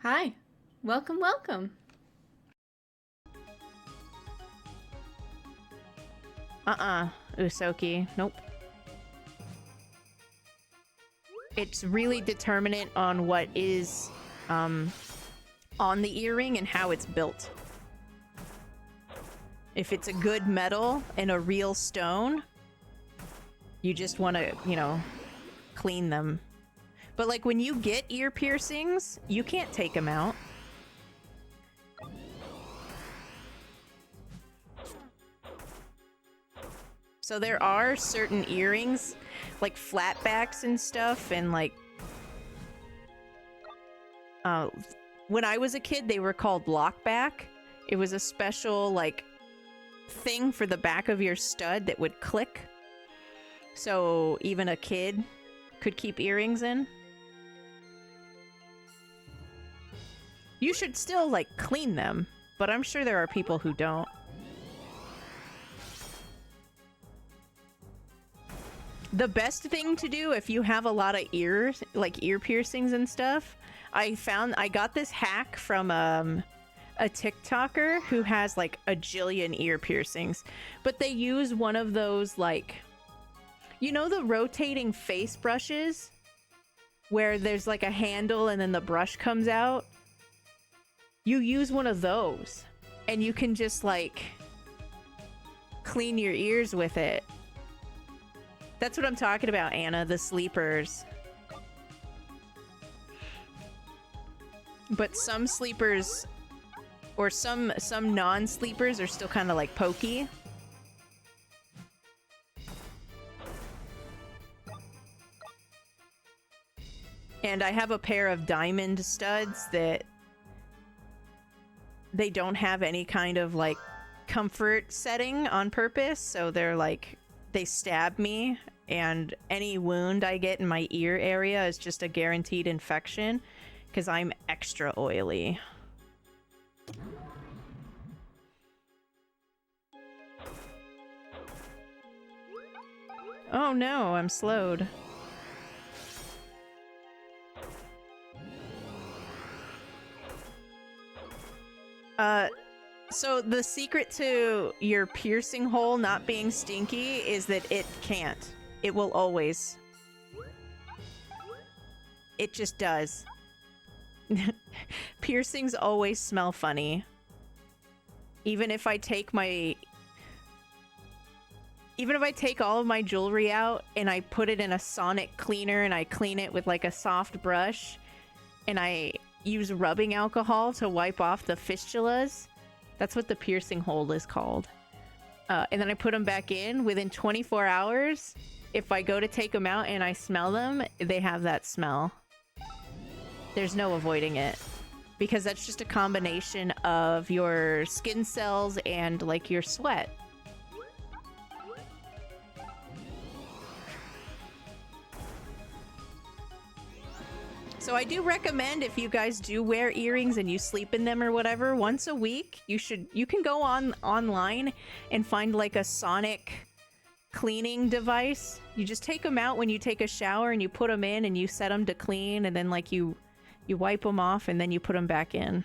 Hi. Welcome, welcome. Usoki. Nope. It's really determinant on what is on the earring and how it's built. If it's a good metal and a real stone, you just want to, clean them. But like when you get ear piercings, you can't take them out. So there are certain earrings, like flatbacks and stuff, and like when I was a kid, they were called lockback. It was a special like thing for the back of your stud that would click. So even a kid could keep earrings in. You should still like clean them, but I'm sure there are people who don't. The best thing to do if you have a lot of ear piercings and stuff, I got this hack from a TikToker who has like a jillion ear piercings, but they use one of those like, the rotating face brushes where there's like a handle and then the brush comes out. You use one of those and you can just like clean your ears with it. That's what I'm talking about, Anna, the sleepers. But some sleepers or some non-sleepers are still kind of like pokey. And I have a pair of diamond studs that they don't have any kind of like comfort setting on purpose, so they're like they stab me, and any wound I get in my ear area is just a guaranteed infection because I'm extra oily. Oh no, I'm slowed. So the secret to your piercing hole not being stinky is that it can't. It will always. It just does. Piercings always smell funny. Even if I take all of my jewelry out and I put it in a sonic cleaner and I clean it with like a soft brush and I use rubbing alcohol to wipe off the fistulas. That's what the piercing hole is called. And then I put them back in within 24 hours. If I go to take them out and I smell them, they have that smell. There's no avoiding it. Because that's just a combination of your skin cells and like your sweat. So I do recommend, if you guys do wear earrings and you sleep in them or whatever, once a week, you can go online and find like a sonic cleaning device. You just take them out when you take a shower and you put them in and you set them to clean, and then like you wipe them off and then you put them back in.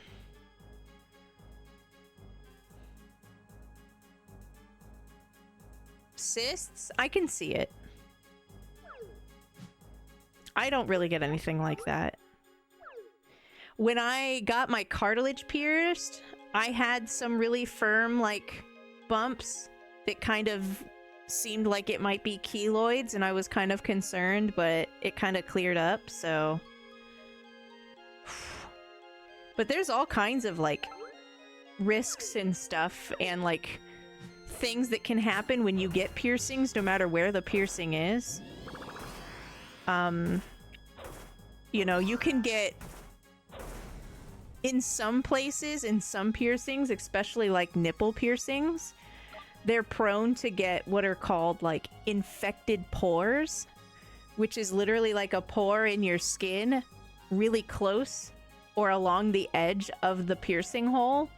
Cysts? I can see it. I don't really get anything like that. When I got my cartilage pierced, I had some really firm, like, bumps that kind of seemed like it might be keloids, and I was kind of concerned, but it kind of cleared up, so... But there's all kinds of, like, risks and stuff, and, like, things that can happen when you get piercings, no matter where the piercing is. You can get, in some places, in some piercings, especially like nipple piercings, they're prone to get what are called like infected pores, which is literally like a pore in your skin really close or along the edge of the piercing hole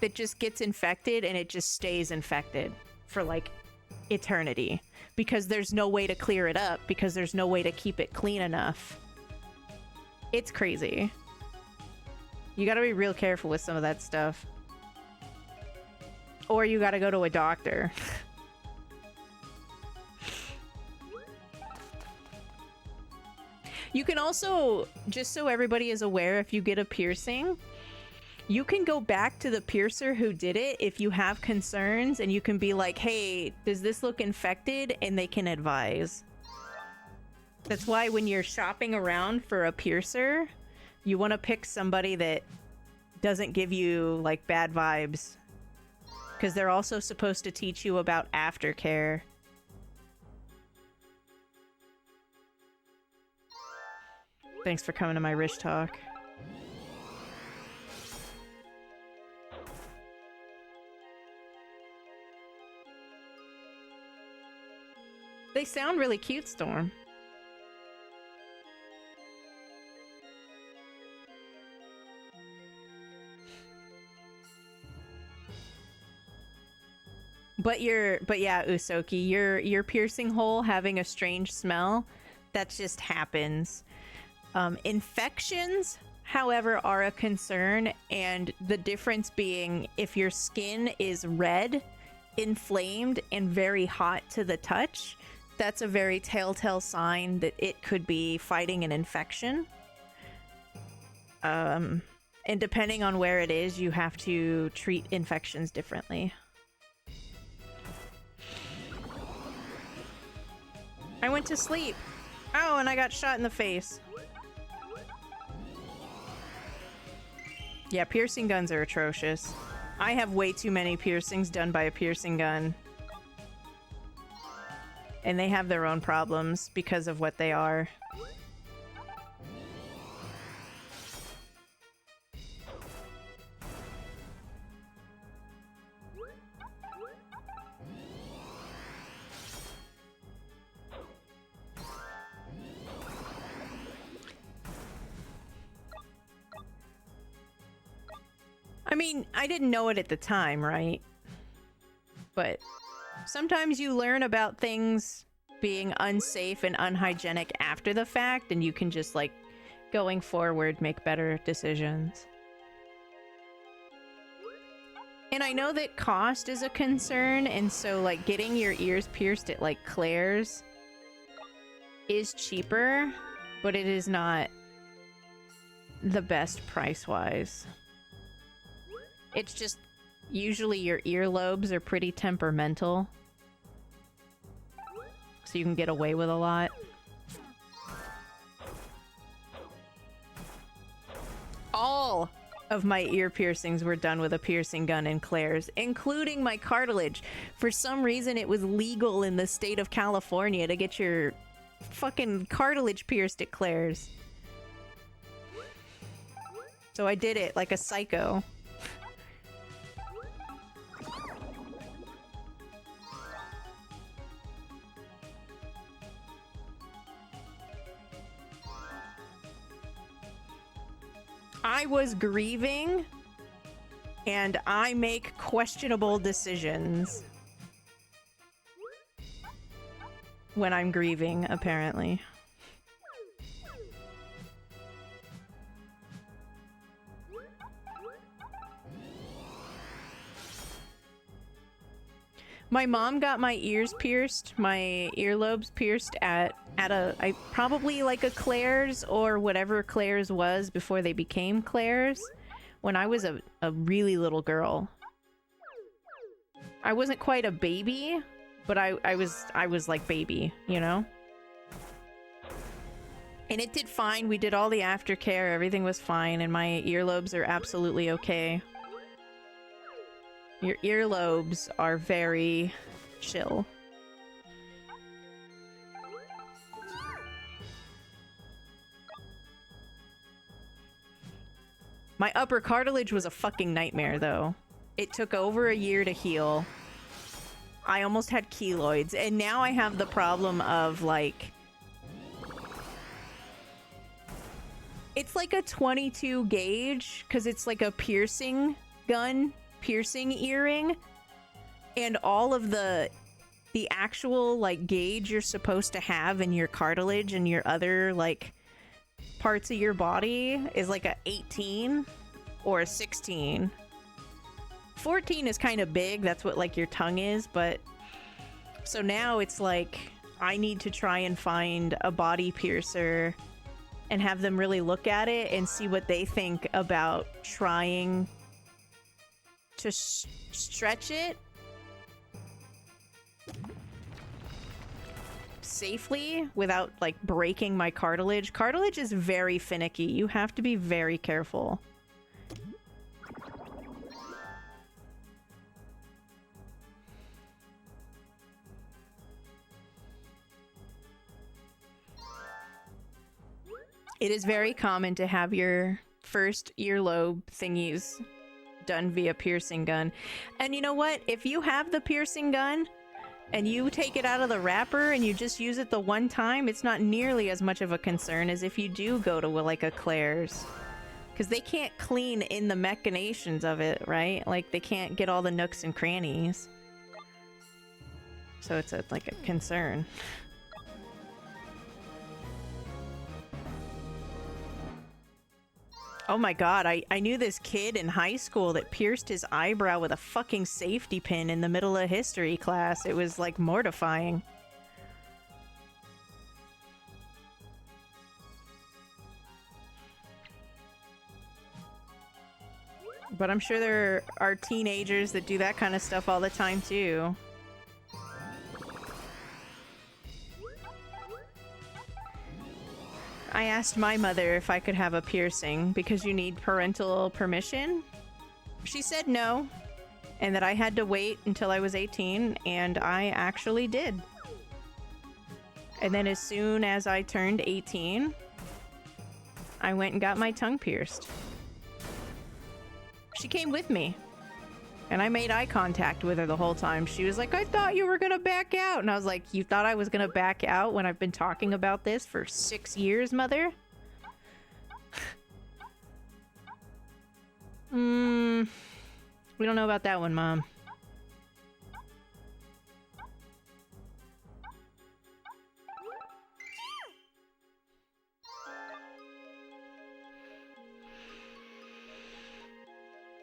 that just gets infected, and it just stays infected for like eternity. Because there's no way to clear it up, because there's no way to keep it clean enough. It's crazy. You gotta be real careful with some of that stuff. Or you gotta go to a doctor. You can also, just so everybody is aware, if you get a piercing, you can go back to the piercer who did it if you have concerns, and you can be like, hey, does this look infected? And they can advise. That's why when you're shopping around for a piercer, you want to pick somebody that doesn't give you like bad vibes, because they're also supposed to teach you about aftercare. Thanks for coming to my Rish talk. They sound really cute, Storm. But yeah, Usoki, your piercing hole having a strange smell, that just happens. Infections, however, are a concern, and the difference being if your skin is red, inflamed, and very hot to the touch, that's a very telltale sign that it could be fighting an infection. And depending on where it is, you have to treat infections differently. I went to sleep. Oh, and I got shot in the face. Yeah, piercing guns are atrocious. I have way too many piercings done by a piercing gun. And they have their own problems because of what they are. I mean, I didn't know it at the time, right? But sometimes you learn about things being unsafe and unhygienic after the fact, and you can just, like, going forward, make better decisions. And I know that cost is a concern, and so, like, getting your ears pierced at, like, Claire's is cheaper, but it is not the best price-wise. It's just, usually your earlobes are pretty temperamental, so you can get away with a lot. All of my ear piercings were done with a piercing gun in Claire's, including my cartilage. For some reason, it was legal in the state of California to get your fucking cartilage pierced at Claire's. So I did it like a psycho. I was grieving, and I make questionable decisions when I'm grieving, apparently. My mom got my ears pierced, my earlobes pierced at probably like a Claire's or whatever Claire's was before they became Claire's, when I was a really little girl. I wasn't quite a baby, but I was like baby, you know? And it did fine. We did all the aftercare, everything was fine, and my earlobes are absolutely okay. Your earlobes are very chill. My upper cartilage was a fucking nightmare, though. It took over a year to heal. I almost had keloids, and now I have the problem of, like... It's like a 22 gauge, because it's like a piercing gun. Piercing earring, and all of the actual like gauge you're supposed to have in your cartilage and your other like parts of your body is like a 18, or 16. 14 is kind of big. That's what like your tongue is, but so now it's like I need to try and find a body piercer and have them really look at it and see what they think about trying to stretch it safely without like breaking my cartilage. Cartilage is very finicky. You have to be very careful. It is very common to have your first earlobe thingies done via piercing gun. And you know what? If you have the piercing gun and you take it out of the wrapper and you just use it the one time, it's not nearly as much of a concern as if you do go to like a Claire's. Because they can't clean in the machinations of it, right? Like they can't get all the nooks and crannies. So it's like a concern. Oh my god, I knew this kid in high school that pierced his eyebrow with a fucking safety pin in the middle of history class. It was like mortifying. But I'm sure there are teenagers that do that kind of stuff all the time too. I asked my mother if I could have a piercing because you need parental permission. She said no, and that I had to wait until I was 18, and I actually did. And then as soon as I turned 18, I went and got my tongue pierced. She came with me, and I made eye contact with her the whole time. She was like, I thought you were gonna back out. And I was like, you thought I was gonna back out when I've been talking about this for 6 years, mother? We don't know about that one, Mom.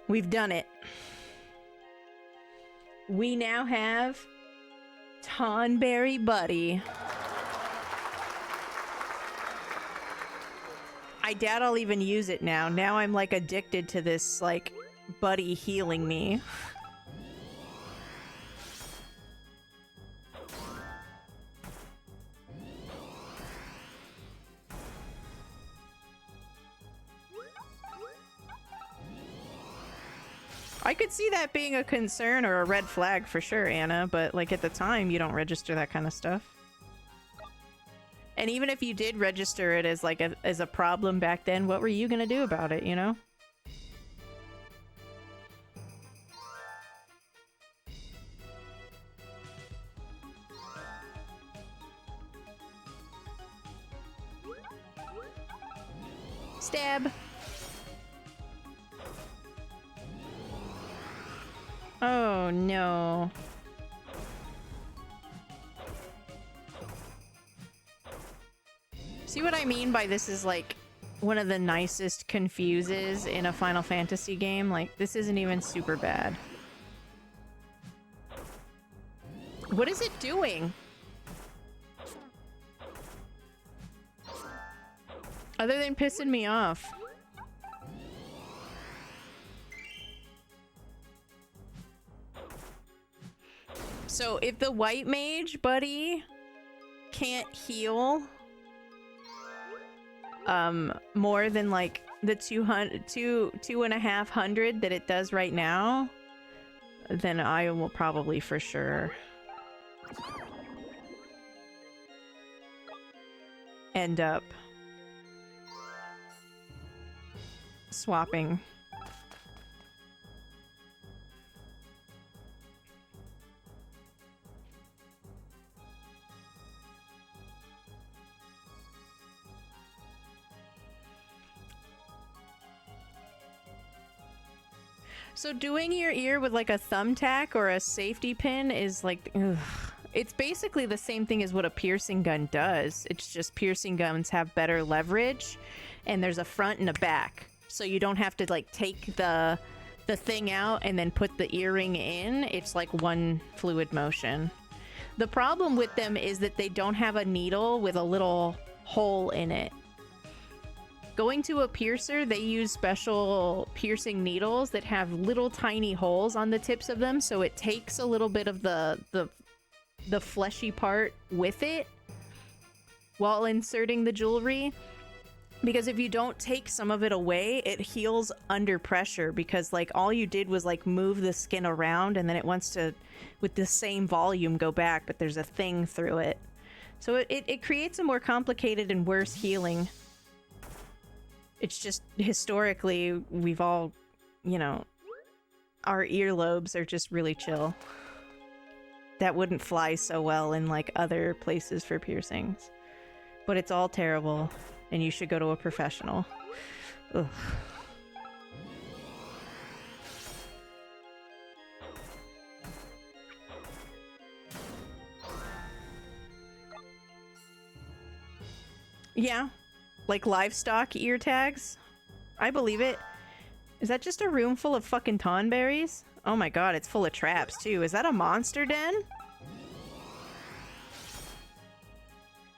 We've done it. We now have Tonberry Buddy. I doubt I'll even use it now. Now I'm like addicted to this like buddy healing me. I could see that being a concern or a red flag for sure, Anna, but like at the time you don't register that kind of stuff. And even if you did register it as like as a problem back then, what were you gonna do about it, you know? Stab. Oh no. See what I mean by this is like one of the nicest confuses in a Final Fantasy game? Like, this isn't even super bad. What is it doing? Other than pissing me off. So if the white mage buddy can't heal more than like the 2,500 that it does right now, then I will probably for sure end up swapping. So doing your ear with like a thumbtack or a safety pin is like, ugh. It's basically the same thing as what a piercing gun does. It's just piercing guns have better leverage and there's a front and a back. so you don't have to like take the thing out and then put the earring in. It's like one fluid motion. The problem with them is that they don't have a needle with a little hole in it. Going to a piercer, they use special piercing needles that have little tiny holes on the tips of them, so it takes a little bit of the fleshy part with it while inserting the jewelry. Because if you don't take some of it away, it heals under pressure, because like all you did was like move the skin around and then it wants to, with the same volume, go back, but there's a thing through it. So it creates a more complicated and worse healing. It's just, historically, we've all, you know, our earlobes are just really chill. That wouldn't fly so well in like other places for piercings. But it's all terrible, and you should go to a professional. Ugh. Yeah. Like livestock ear tags? I believe it. Is that just a room full of fucking tonberries? Oh my god, it's full of traps too. Is that a monster den?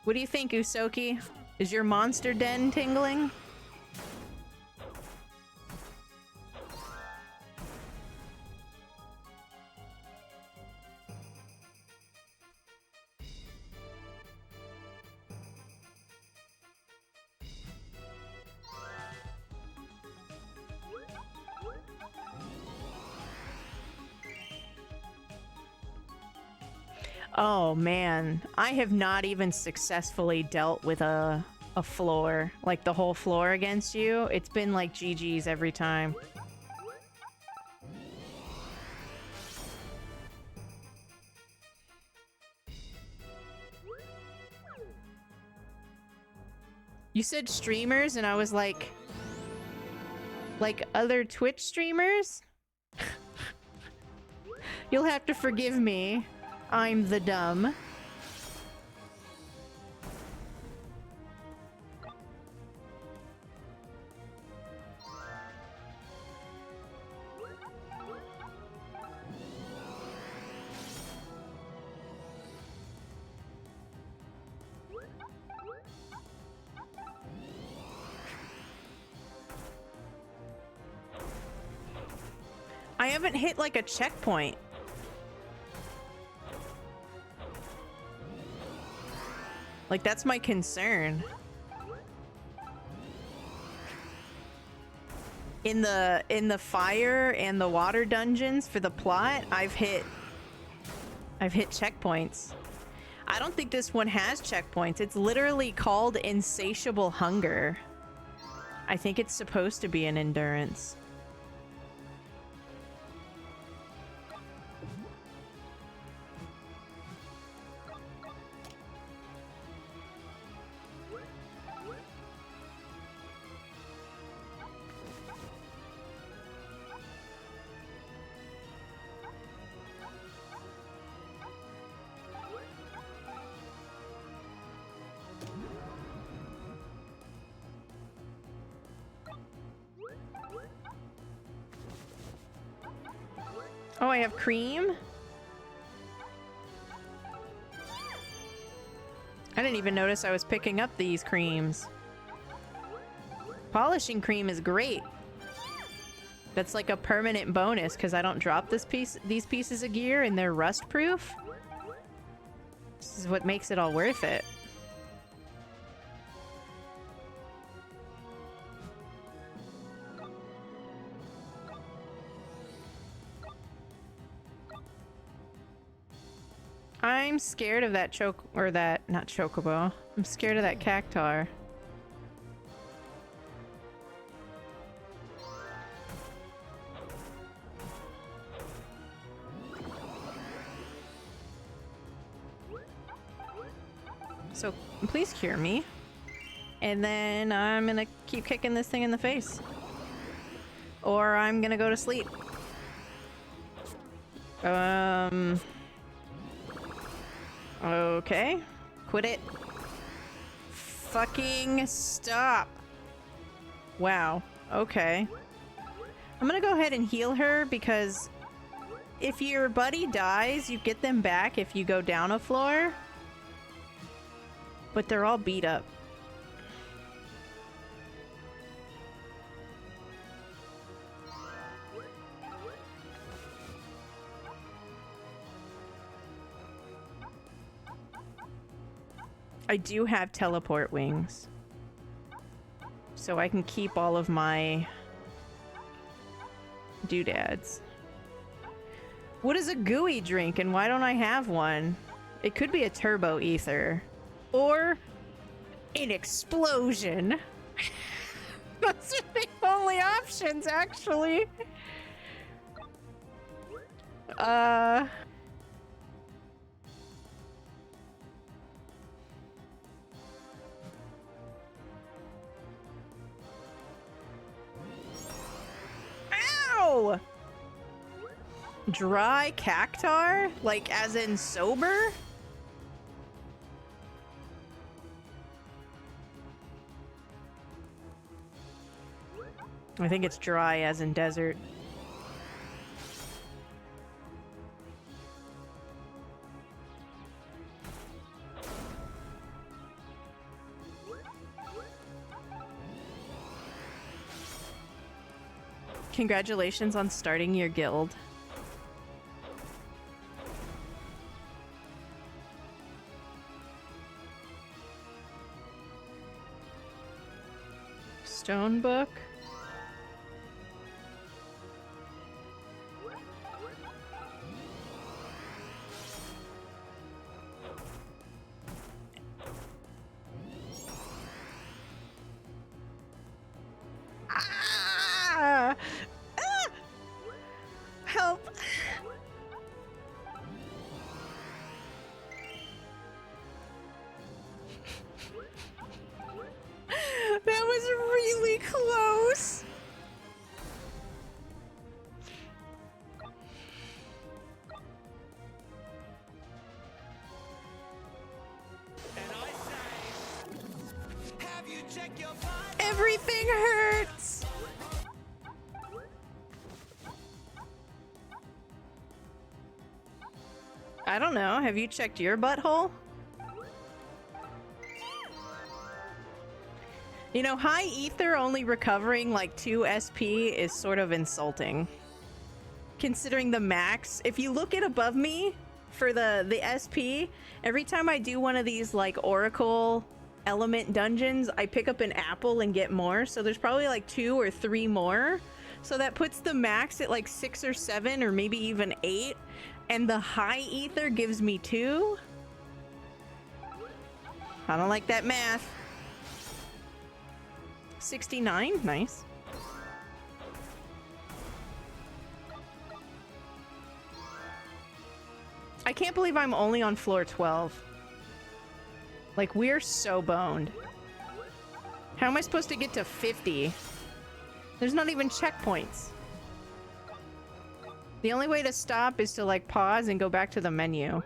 What do you think, Usoki? Is your monster den tingling? Oh man, I have not even successfully dealt with a floor, like the whole floor against you. It's been like GG's every time. You said streamers and I was like other Twitch streamers? You'll have to forgive me. I'm the dumb. I haven't hit like a checkpoint. Like, that's my concern. In the fire and the water dungeons for the plot, I've hit checkpoints. I don't think this one has checkpoints. It's literally called Insatiable Hunger. I think it's supposed to be an endurance. Oh, I have cream? I didn't even notice I was picking up these creams. Polishing cream is great. That's like a permanent bonus because I don't drop these pieces of gear and they're rust proof. This is what makes it all worth it. I'm scared of that not chocobo. I'm scared of that cactar. So please cure me. And then I'm gonna keep kicking this thing in the face. Or I'm gonna go to sleep. Okay. Quit it. Fucking stop. Wow. Okay. I'm gonna go ahead and heal her because if your buddy dies, you get them back if you go down a floor. But they're all beat up. I do have teleport wings. So I can keep all of my doodads. What is a gooey drink and why don't I have one? It could be a turbo ether. Or an explosion. Those are the only options, actually. Ow! Dry cactar? Like, as in sober? I think it's dry as in desert. Congratulations on starting your guild. Stone book. Ah! Ah! Help! That was really close. Everything hurts. I don't know. Have you checked your butthole? You know, high ether only recovering like 2 SP is sort of insulting. Considering the max, if you look at above me for the SP, every time I do one of these like Oracle element dungeons, I pick up an apple and get more. So there's probably like 2 or 3 more. So that puts the max at like 6 or 7 or maybe even 8. And the high ether gives me 2. I don't like that math. 69, nice. I can't believe I'm only on floor 12. Like, we're so boned. How am I supposed to get to 50? There's not even checkpoints. The only way to stop is to, like, pause and go back to the menu.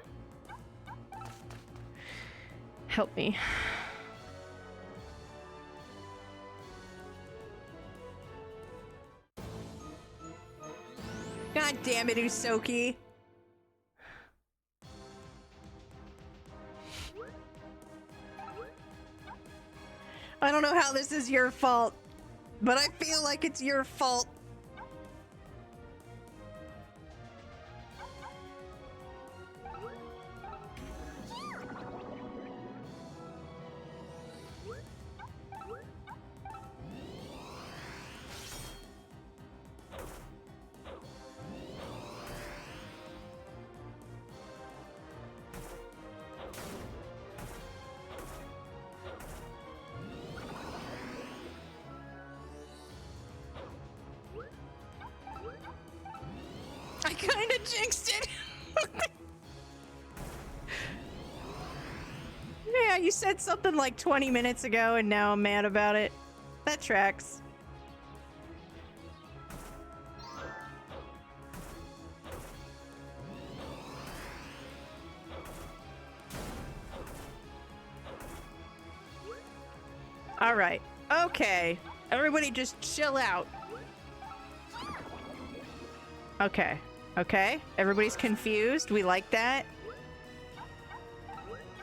Help me. God damn it, Usoki. I don't know how this is your fault, but I feel like it's your fault. I kinda jinxed it. Yeah, you said something like 20 minutes ago and now I'm mad about it. That tracks. All right. Okay. Everybody just chill out. Okay. Okay. Everybody's confused. We like that.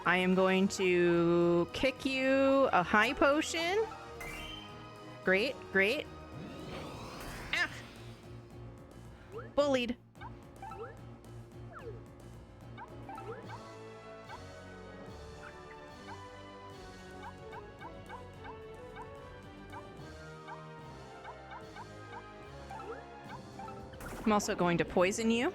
I am going to kick you a high potion. Great, great. Ah! Bullied. I'm also going to poison you.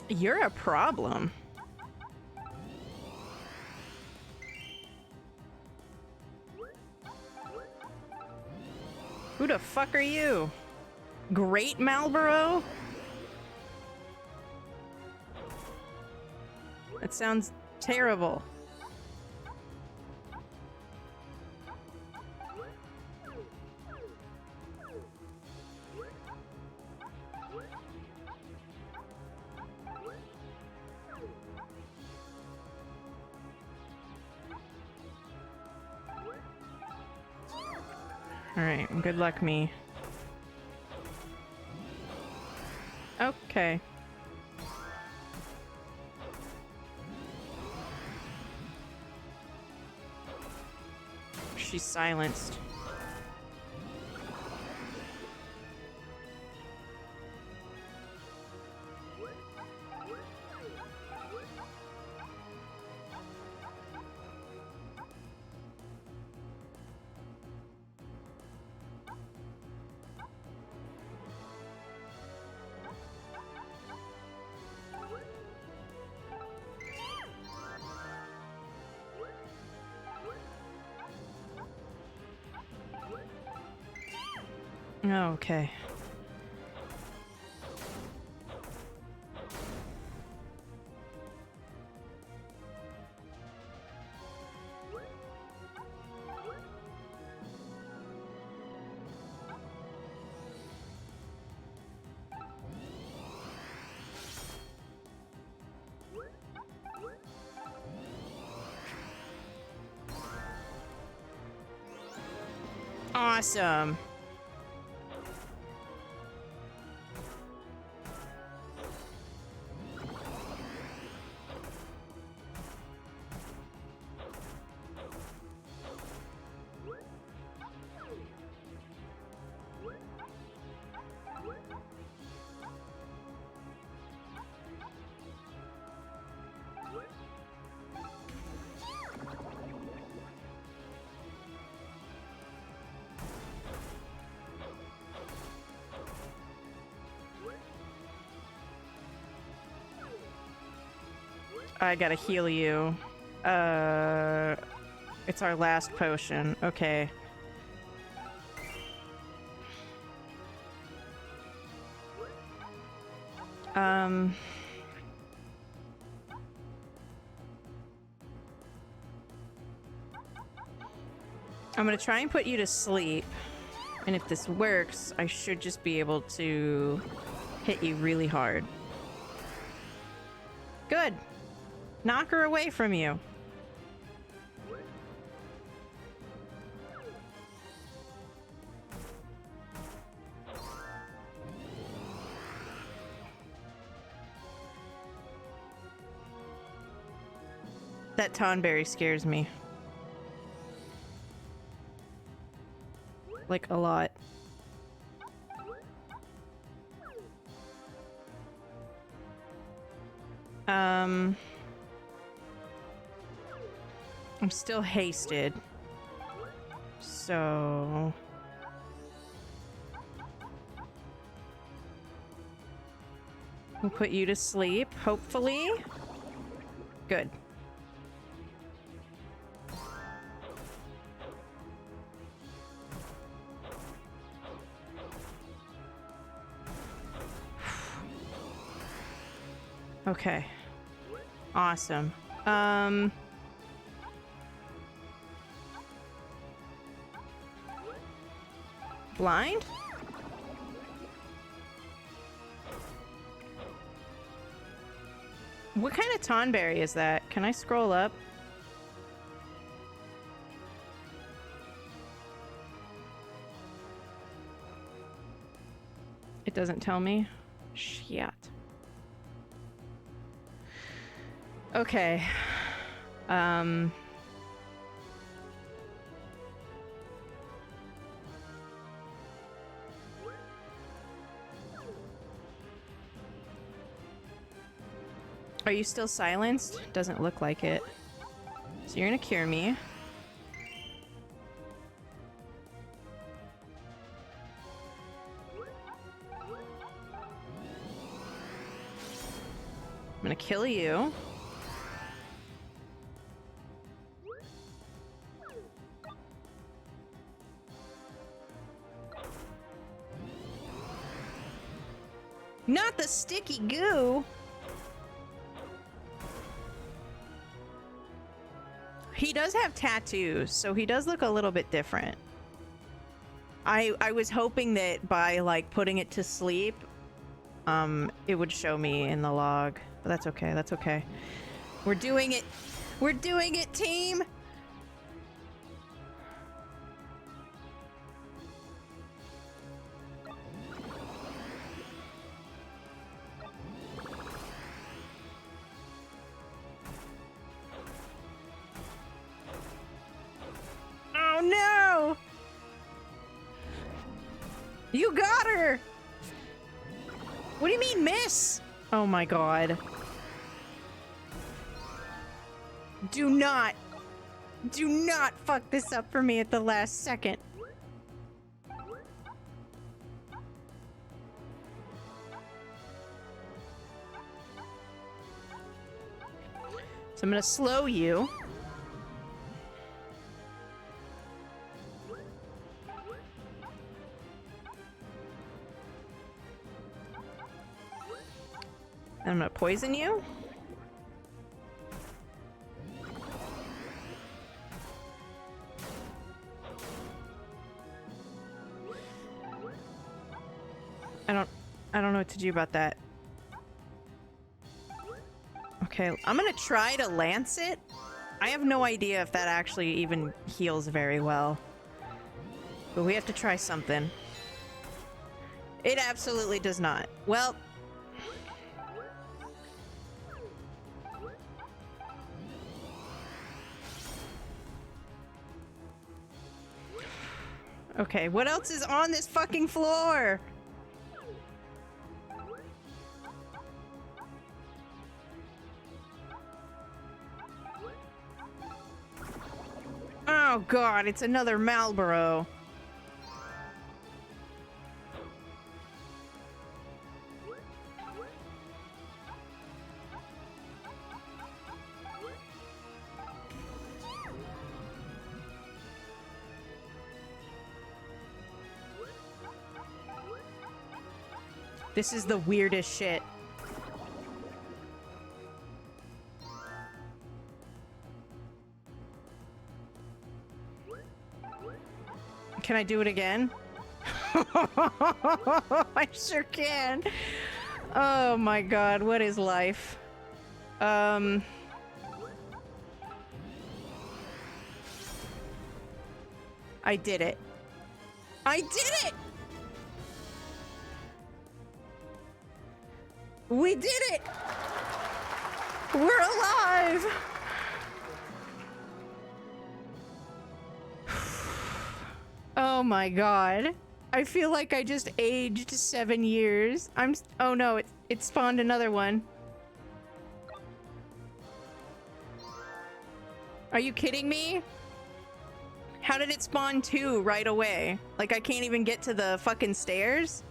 You're a problem. Who the fuck are you? Great Marlboro? That sounds terrible. Alright, good luck, me. Okay. She's silenced. Okay. Awesome. I gotta heal you. It's our last potion. Okay. I'm gonna try and put you to sleep. And if this works, I should just be able to hit you really hard. Good. Knock her away from you. That Tonberry scares me. Like, a lot. I'm still hasted. So... we'll put you to sleep, hopefully. Good. Okay. Awesome. Blind? What kind of tonberry is that? Can I scroll up? It doesn't tell me. Shit. Okay. Are you still silenced? Doesn't look like it. So you're gonna cure me. I'm gonna kill you. Not the sticky goo! He does have tattoos, so he does look a little bit different. I was hoping that by, like, putting it to sleep, it would show me in the log. But that's okay, that's okay. We're doing it! We're doing it, team! Oh no! You got her! What do you mean, miss? Oh my god. Do not fuck this up for me at the last second. So I'm gonna slow you. And I'm gonna poison you. I don't know what to do about that. Okay, I'm gonna try to lance it. I have no idea if that actually even heals very well. But we have to try something. It absolutely does not. Well... Okay, what else is on this fucking floor? Oh god, it's another Marlboro. This is the weirdest shit. Can I do it again? I sure can. Oh my god, what is life? I did it. I did it! We did it! We're alive! Oh my god. I feel like I just aged 7 years. Oh no, it spawned another one. Are you kidding me? How did it spawn 2 right away? Like I can't even get to the fucking stairs?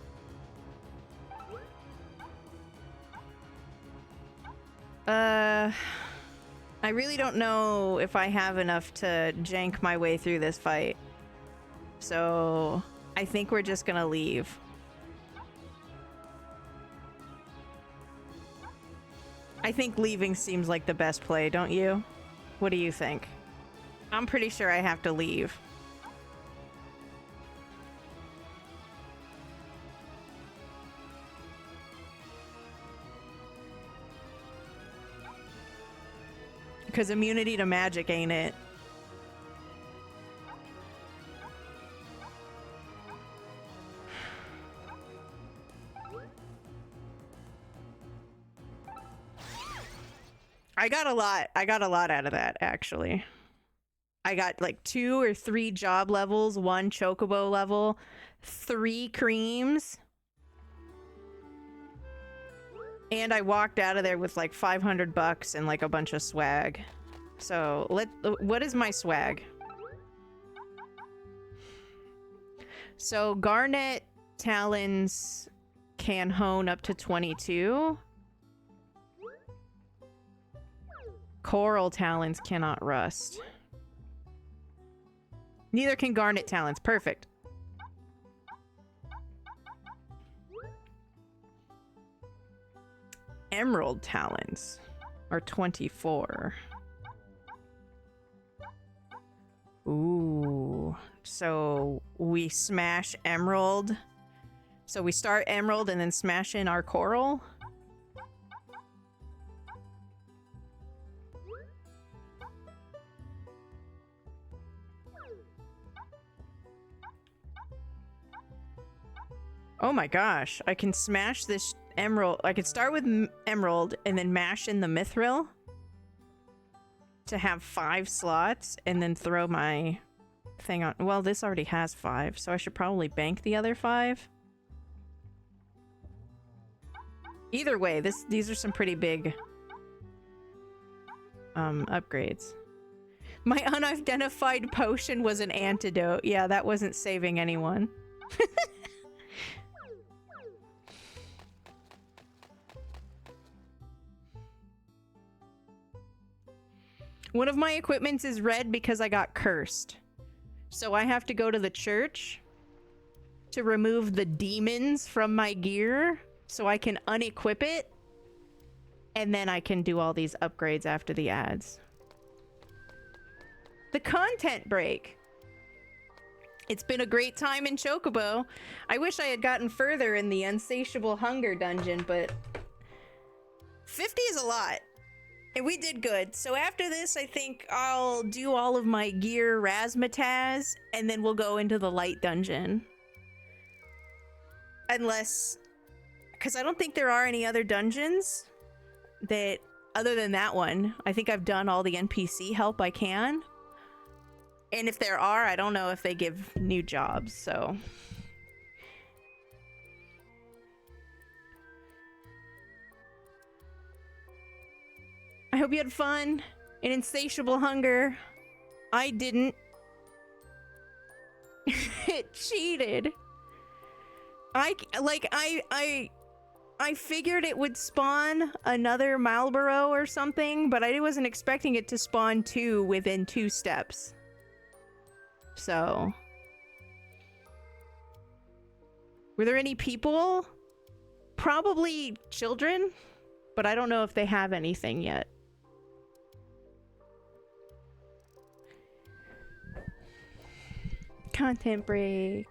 I really don't know if I have enough to jank my way through this fight. So, I think we're just gonna leave. I think leaving seems like the best play, don't you? What do you think? I'm pretty sure I have to leave. Because immunity to magic ain't it. I got a lot out of that, actually. I got like 2 or 3 job levels, 1 chocobo level, 3 creams. And I walked out of there with like $500 and like a bunch of swag. So what is my swag? So garnet talons can hone up to 22. Coral talons cannot rust. Neither can garnet talons. Perfect. Emerald talons are 24. Ooh. So we smash emerald. So we start emerald and then smash in our coral. Oh my gosh, I can smash this emerald. I could start with emerald and then mash in the mithril to have 5 slots and then throw my thing on. Well, this already has 5, so I should probably bank the other 5. Either way, these are some pretty big upgrades. My unidentified potion was an antidote. Yeah, that wasn't saving anyone. One of my equipments is red because I got cursed. So I have to go to the church to remove the demons from my gear so I can unequip it. And then I can do all these upgrades after the ads. The content break. It's been a great time in Chocobo. I wish I had gotten further in the Insatiable Hunger dungeon, but 50 is a lot. And we did good. So after this, I think I'll do all of my gear razzmatazz, and then we'll go into the light dungeon. Unless... because I don't think there are any other dungeons that... other than that one. I think I've done all the NPC help I can. And if there are, I don't know if they give new jobs, so... I hope you had fun in Insatiable Hunger. I didn't. It cheated. I figured it would spawn another Marlboro or something, but I wasn't expecting it to spawn 2 within 2 steps. So... were there any people? Probably children, but I don't know if they have anything yet. Content break.